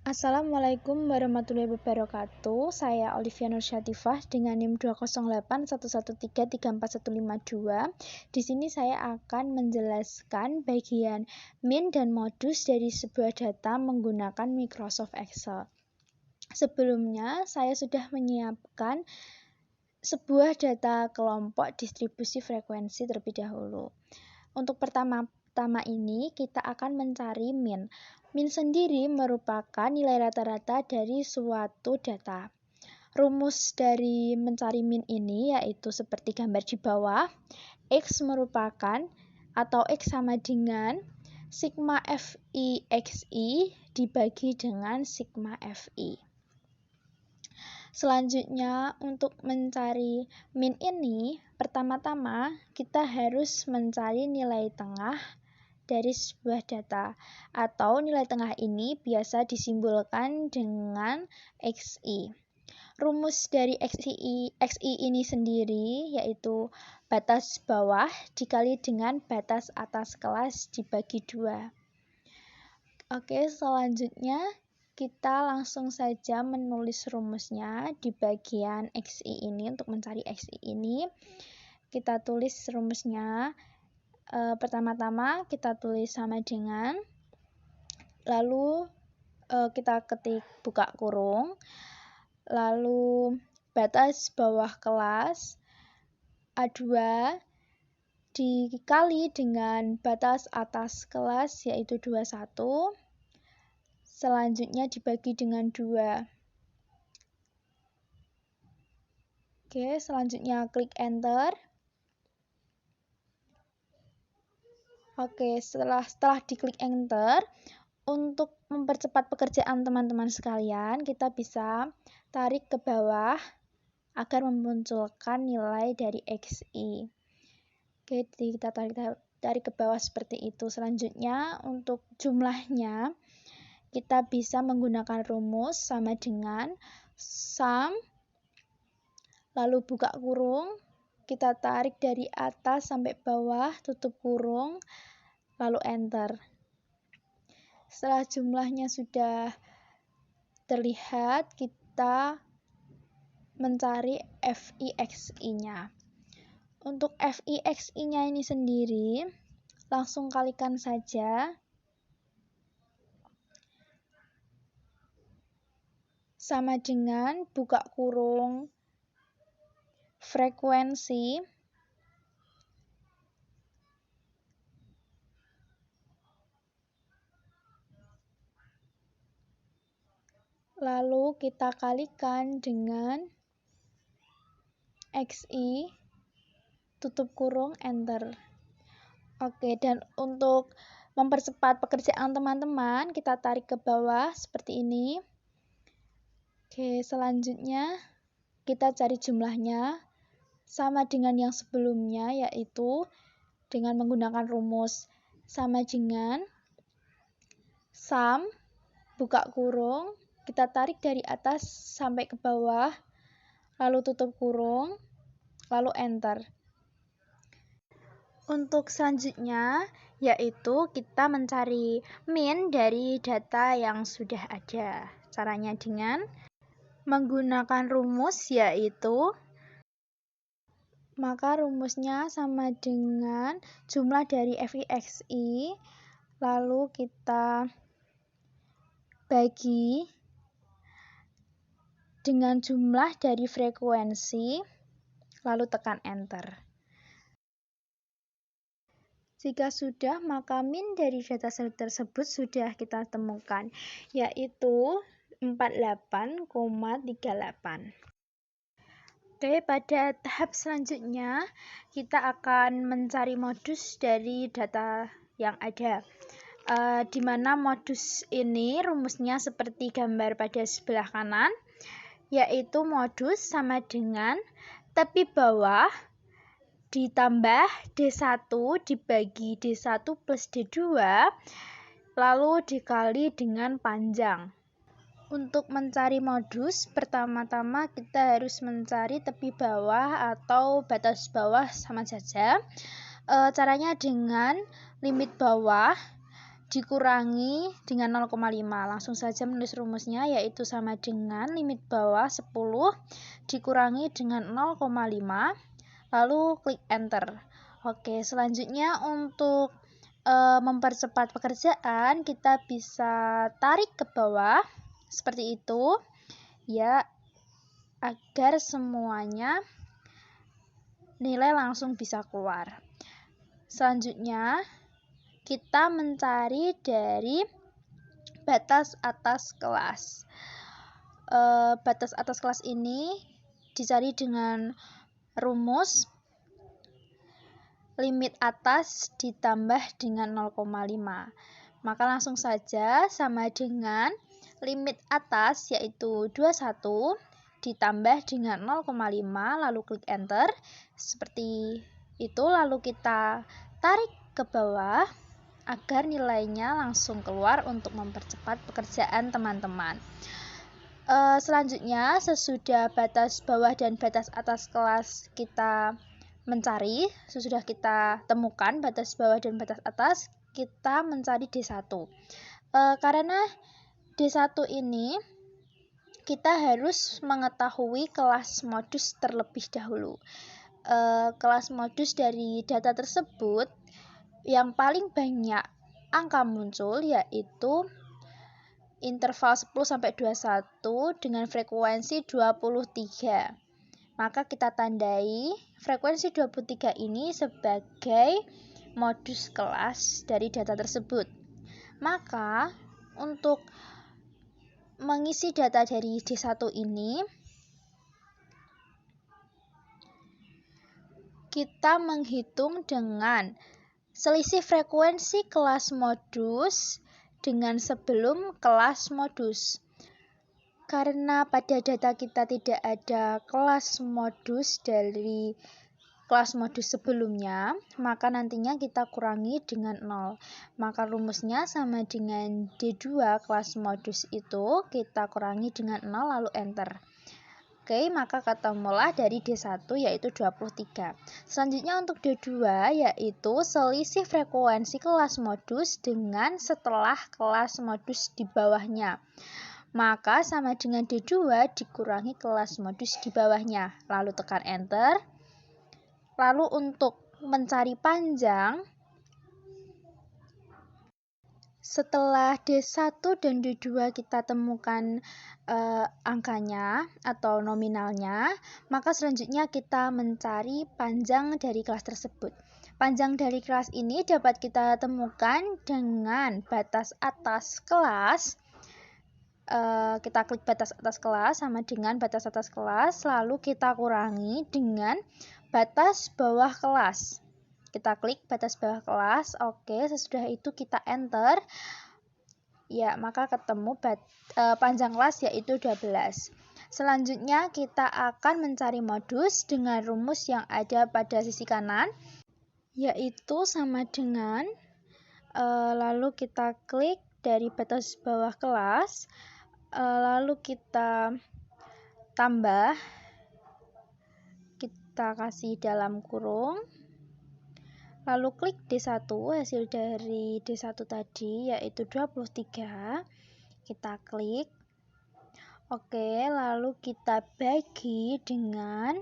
Assalamualaikum warahmatullahi wabarakatuh. Saya Olivia Nursyatifah dengan NIM 2081113345152. Di sini saya akan menjelaskan bagian min dan modus dari sebuah data menggunakan Microsoft Excel. Sebelumnya, saya sudah menyiapkan sebuah data kelompok distribusi frekuensi terlebih dahulu. Untuk pertama-tama ini, kita akan mencari min. Min sendiri merupakan nilai rata-rata dari suatu data. Rumus dari mencari min ini yaitu seperti gambar di bawah. X merupakan atau X sama dengan sigma FI XI dibagi dengan sigma FI. Selanjutnya, untuk mencari min ini, pertama-tama kita harus mencari nilai tengah dari sebuah data, atau nilai tengah ini biasa disimbolkan dengan XI. Rumus dari XI ini sendiri yaitu batas bawah dikali dengan batas atas kelas dibagi 2. Oke, selanjutnya kita langsung saja menulis rumusnya di bagian XI ini. Untuk mencari XI ini, kita tulis rumusnya. Pertama-tama kita tulis sama dengan, lalu kita ketik buka kurung, lalu batas bawah kelas A2 dikali dengan batas atas kelas yaitu 21. Selanjutnya dibagi dengan 2. Oke, selanjutnya klik enter. Oke, setelah diklik enter, untuk mempercepat pekerjaan teman-teman sekalian, kita bisa tarik ke bawah agar memunculkan nilai dari XI. Oke, kita tarik ke bawah seperti itu. Selanjutnya, untuk jumlahnya, kita bisa menggunakan rumus sama dengan sum, lalu buka kurung, kita tarik dari atas sampai bawah, tutup kurung, lalu enter. Setelah jumlahnya sudah terlihat, kita mencari FIXI-nya. Untuk FIXI-nya ini sendiri, langsung kalikan saja sama dengan buka kurung frekuensi lalu kita kalikan dengan XI, tutup kurung, enter. Oke, dan untuk mempercepat pekerjaan teman-teman, kita tarik ke bawah seperti ini. Oke, selanjutnya kita cari jumlahnya sama dengan yang sebelumnya, yaitu dengan menggunakan rumus sama dengan sum, buka kurung, kita tarik dari atas sampai ke bawah, lalu tutup kurung, lalu enter. Untuk selanjutnya, yaitu kita mencari min dari data yang sudah ada. Caranya dengan menggunakan rumus, yaitu maka rumusnya sama dengan jumlah dari FIXI, lalu kita bagi dengan jumlah dari frekuensi, lalu tekan enter. Jika sudah, maka min dari data tersebut sudah kita temukan, yaitu 48,38. Oke, pada tahap selanjutnya kita akan mencari modus dari data yang ada. Di mana modus ini rumusnya seperti gambar pada sebelah kanan, yaitu modus sama dengan tepi bawah ditambah D1 dibagi D1 plus D2 lalu dikali dengan panjang. Untuk mencari modus, pertama-tama kita harus mencari tepi bawah atau batas bawah sama saja. Caranya dengan limit bawah dikurangi dengan 0,5. Langsung saja menulis rumusnya, yaitu sama dengan limit bawah 10 dikurangi dengan 0,5, lalu klik enter. Oke, selanjutnya untuk mempercepat pekerjaan, kita bisa tarik ke bawah seperti itu ya, agar semuanya nilai langsung bisa keluar. Selanjutnya kita mencari dari batas atas kelas. Batas atas kelas ini dicari dengan rumus limit atas ditambah dengan 0,5. Maka langsung saja sama dengan limit atas yaitu 21 ditambah dengan 0,5, lalu klik enter. Seperti itu, lalu kita tarik ke bawah agar nilainya langsung keluar untuk mempercepat pekerjaan teman-teman. Selanjutnya, sesudah batas bawah dan batas atas kelas kita mencari, sesudah kita temukan batas bawah dan batas atas, kita mencari D1. Karena D1 ini kita harus mengetahui kelas modus terlebih dahulu. Kelas modus dari data tersebut yang paling banyak angka muncul yaitu interval 10-21 dengan frekuensi 23. Maka kita tandai frekuensi 23 ini sebagai modus kelas dari data tersebut. Maka untuk mengisi data dari D1 ini, kita menghitung dengan selisih frekuensi kelas modus dengan sebelum kelas modus. Karena pada data kita tidak ada kelas modus dari kelas modus sebelumnya, maka nantinya kita kurangi dengan 0. Maka rumusnya sama dengan D2 kelas modus itu, kita kurangi dengan 0 lalu enter. Oke, maka ketemulah dari D1 yaitu 23. Selanjutnya untuk D2 yaitu selisih frekuensi kelas modus dengan setelah kelas modus di bawahnya. Maka sama dengan D2 dikurangi kelas modus di bawahnya. Lalu tekan enter. Lalu untuk mencari panjang, setelah D1 dan D2 kita temukan angkanya atau nominalnya, maka selanjutnya kita mencari panjang dari kelas tersebut. Panjang dari kelas ini dapat kita temukan dengan batas atas kelas. Kita klik batas atas kelas sama dengan batas atas kelas, lalu kita kurangi dengan batas bawah kelas. Kita klik batas bawah kelas, oke, sesudah itu kita enter. Ya, maka ketemu panjang kelas yaitu 12. Selanjutnya kita akan mencari modus dengan rumus yang ada pada sisi kanan, yaitu sama dengan lalu kita klik dari batas bawah kelas, lalu kita tambah, kita kasih dalam kurung, lalu klik D1, hasil dari D1 tadi yaitu 23, kita klik, oke, lalu kita bagi dengan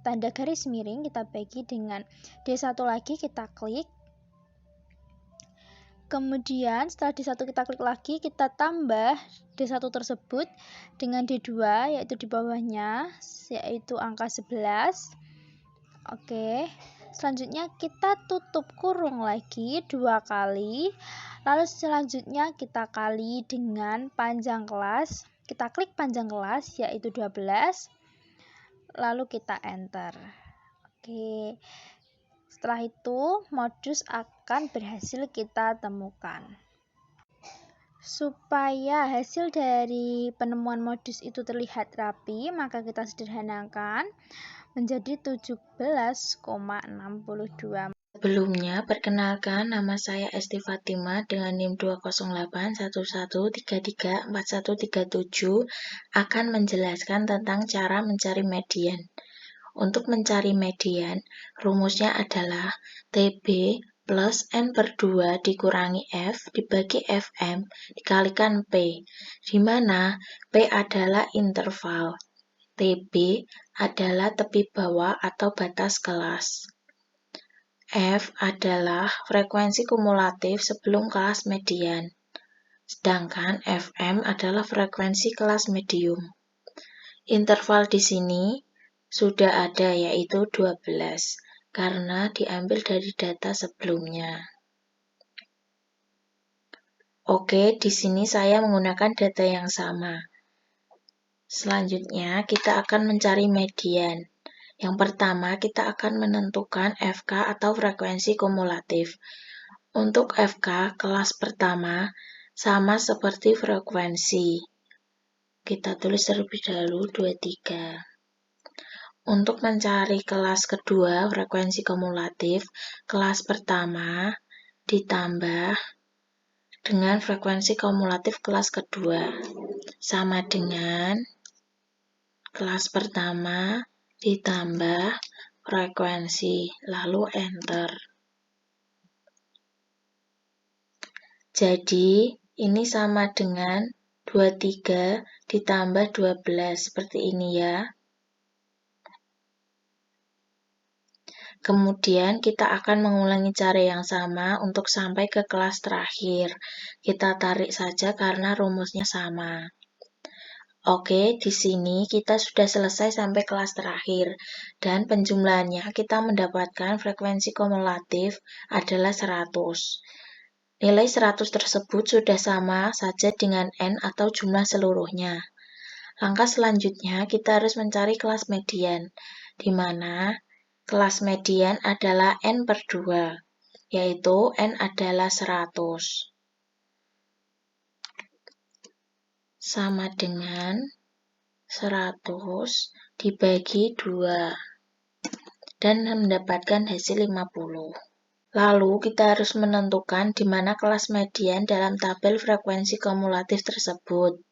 tanda garis miring, kita bagi dengan D1 lagi, kita klik. Kemudian setelah D1 kita klik lagi, kita tambah D1 tersebut dengan D2 yaitu di bawahnya, yaitu angka 11. Oke, selanjutnya kita tutup kurung lagi 2 kali. Lalu selanjutnya kita kali dengan panjang kelas. Kita klik panjang kelas yaitu 12. Lalu kita enter. Oke. Setelah itu, modus akan berhasil kita temukan. Supaya hasil dari penemuan modus itu terlihat rapi, maka kita sederhanakan menjadi 17,62. Sebelumnya, perkenalkan nama saya Esti Fatima dengan NIM 20811334137 akan menjelaskan tentang cara mencari median. Untuk mencari median, rumusnya adalah TB plus N per 2 dikurangi F dibagi Fm dikalikan P, di mana P adalah interval, TB adalah tepi bawah atau batas kelas. F adalah frekuensi kumulatif sebelum kelas median, sedangkan Fm adalah frekuensi kelas medium. Interval di sini sudah ada, yaitu 12, karena diambil dari data sebelumnya. Oke, di sini saya menggunakan data yang sama. Selanjutnya, kita akan mencari median. Yang pertama, kita akan menentukan FK atau frekuensi kumulatif. Untuk FK kelas pertama, sama seperti frekuensi. Kita tulis terlebih dahulu 23. Untuk mencari kelas kedua, frekuensi kumulatif, kelas pertama ditambah dengan frekuensi kumulatif kelas kedua, sama dengan kelas pertama ditambah frekuensi, lalu enter. Jadi, ini sama dengan 23 ditambah 12, seperti ini ya. Kemudian kita akan mengulangi cara yang sama untuk sampai ke kelas terakhir. Kita tarik saja karena rumusnya sama. Oke, di sini kita sudah selesai sampai kelas terakhir. Dan penjumlahannya kita mendapatkan frekuensi kumulatif adalah 100. Nilai 100 tersebut sudah sama saja dengan N atau jumlah seluruhnya. Langkah selanjutnya kita harus mencari kelas median, di mana kelas median adalah N per 2, yaitu N adalah 100. Sama dengan 100 dibagi 2, dan mendapatkan hasil 50. Lalu kita harus menentukan di mana kelas median dalam tabel frekuensi kumulatif tersebut.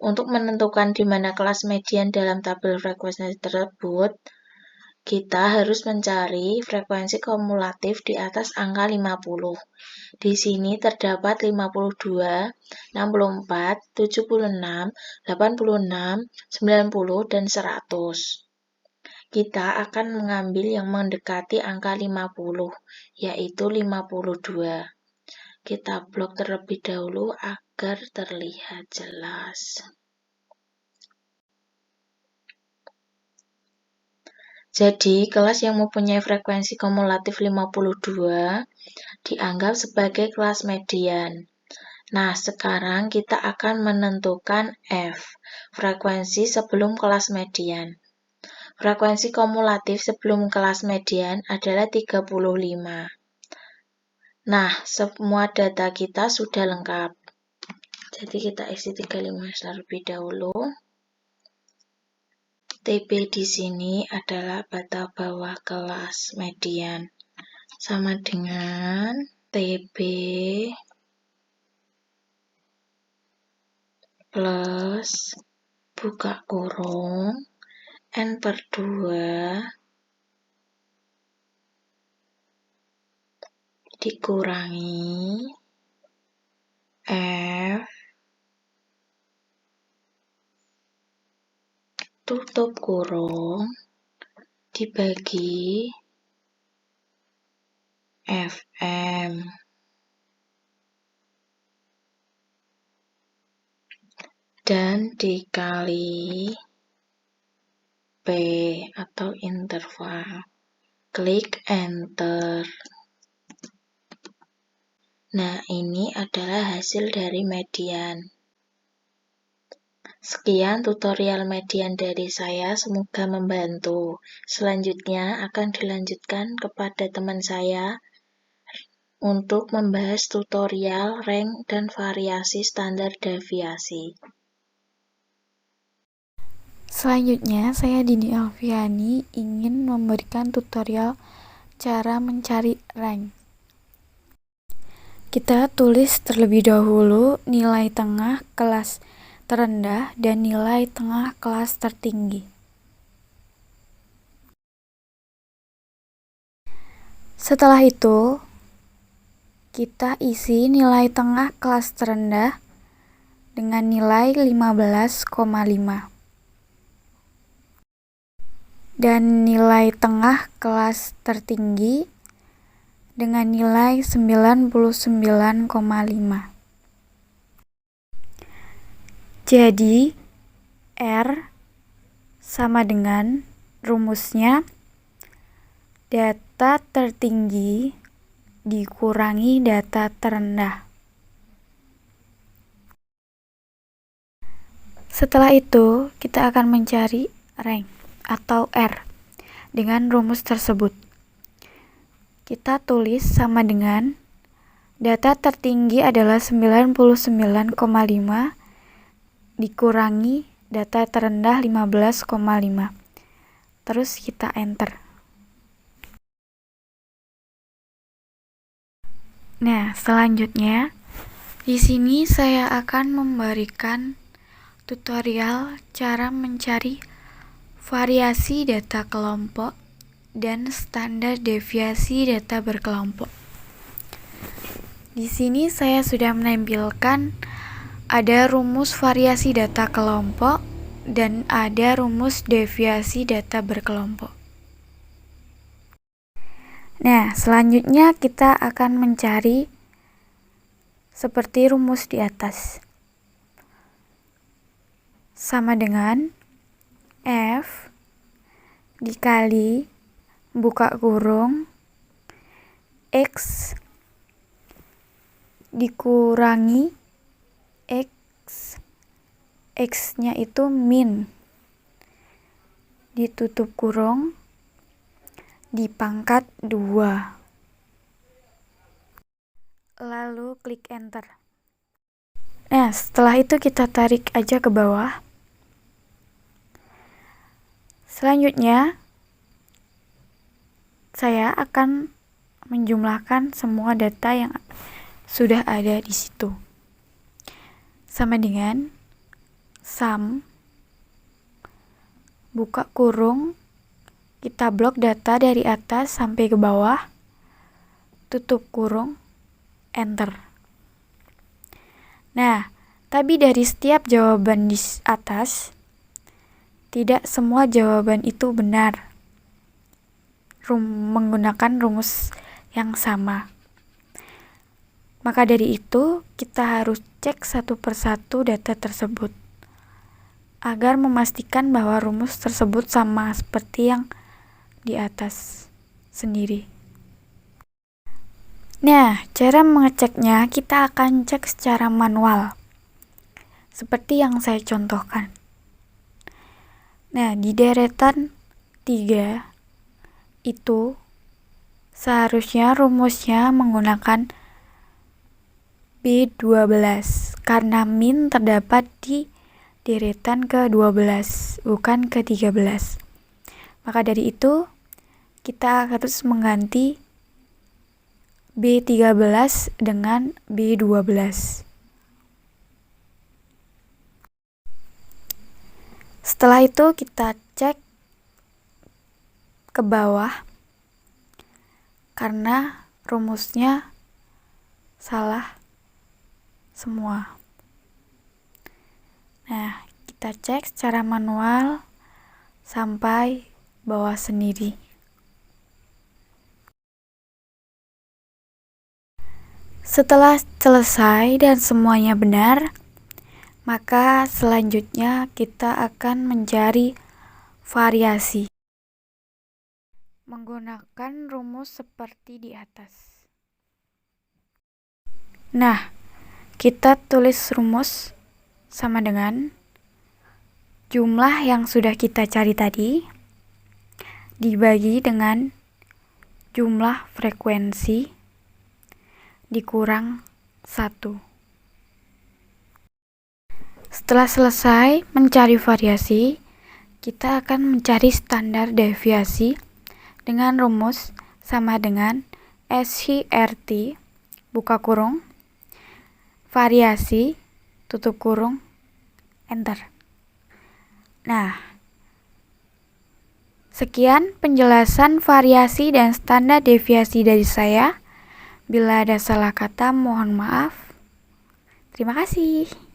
Untuk menentukan di mana kelas median dalam tabel frekuensi tersebut, kita harus mencari frekuensi kumulatif di atas angka 50. Di sini terdapat 52, 64, 76, 86, 90, dan 100. Kita akan mengambil yang mendekati angka 50, yaitu 52. Kita blok terlebih dahulu agar terlihat jelas. Jadi, kelas yang mempunyai frekuensi kumulatif 52 dianggap sebagai kelas median. Nah, sekarang kita akan menentukan F, frekuensi sebelum kelas median. Frekuensi kumulatif sebelum kelas median adalah 35. Nah, semua data kita sudah lengkap. Jadi kita isi 35 terlebih dahulu. TB di sini adalah bata bawah kelas median, sama dengan TB plus buka kurung N per 2 dikurangi F tutup kurung dibagi Fm dan dikali P atau interval. Klik enter. Nah, ini adalah hasil dari median. Sekian tutorial median dari saya, semoga membantu. Selanjutnya akan dilanjutkan kepada teman saya untuk membahas tutorial rank dan variasi standar deviasi. Selanjutnya, saya Dini Alfiani ingin memberikan tutorial cara mencari rank. Kita tulis terlebih dahulu nilai tengah kelas terendah dan nilai tengah kelas tertinggi. Setelah itu, kita isi nilai tengah kelas terendah dengan nilai 15,5 dan nilai tengah kelas tertinggi dengan nilai 99,5. Jadi, R sama dengan rumusnya data tertinggi dikurangi data terendah. Setelah itu, kita akan mencari rank atau R dengan rumus tersebut. Kita tulis sama dengan data tertinggi adalah 99,5 dikurangi data terendah 15,5. Terus kita enter. Nah, selanjutnya di sini saya akan memberikan tutorial cara mencari variasi data kelompok dan standar deviasi data berkelompok. Di sini saya sudah menampilkan ada rumus variasi data kelompok dan ada rumus deviasi data berkelompok. Nah, selanjutnya kita akan mencari seperti rumus di atas. Sama dengan F dikali buka kurung X dikurangi X-nya itu min ditutup kurung dipangkat 2. Lalu klik enter. Nah, setelah itu kita tarik aja ke bawah. Selanjutnya, saya akan menjumlahkan semua data yang sudah ada di situ. Sama dengan sum buka kurung, kita blok data dari atas sampai ke bawah, tutup kurung, enter. Nah, tapi dari setiap jawaban di atas, tidak semua jawaban itu benar menggunakan rumus yang sama. Maka dari itu, kita harus cek satu persatu data tersebut agar memastikan bahwa rumus tersebut sama seperti yang di atas sendiri. Nah, cara mengeceknya kita akan cek secara manual, seperti yang saya contohkan. Nah, di deretan 3 itu seharusnya rumusnya menggunakan B12 karena min terdapat di deretan ke-12, bukan ke-13. Maka dari itu, kita harus mengganti B13 dengan B12. Setelah itu kita cek ke bawah karena rumusnya salah semua. Nah, kita cek secara manual sampai bawah sendiri. Setelah selesai dan semuanya benar, maka selanjutnya kita akan mencari variasi menggunakan rumus seperti di atas. Nah, kita tulis rumus sama dengan jumlah yang sudah kita cari tadi dibagi dengan jumlah frekuensi dikurang 1. Setelah selesai mencari variasi, kita akan mencari standar deviasi dengan rumus sama dengan SHRT buka kurung variasi tutup kurung enter. Nah, Sekian penjelasan variasi dan standar deviasi dari saya. Bila ada salah kata, mohon maaf. Terima kasih.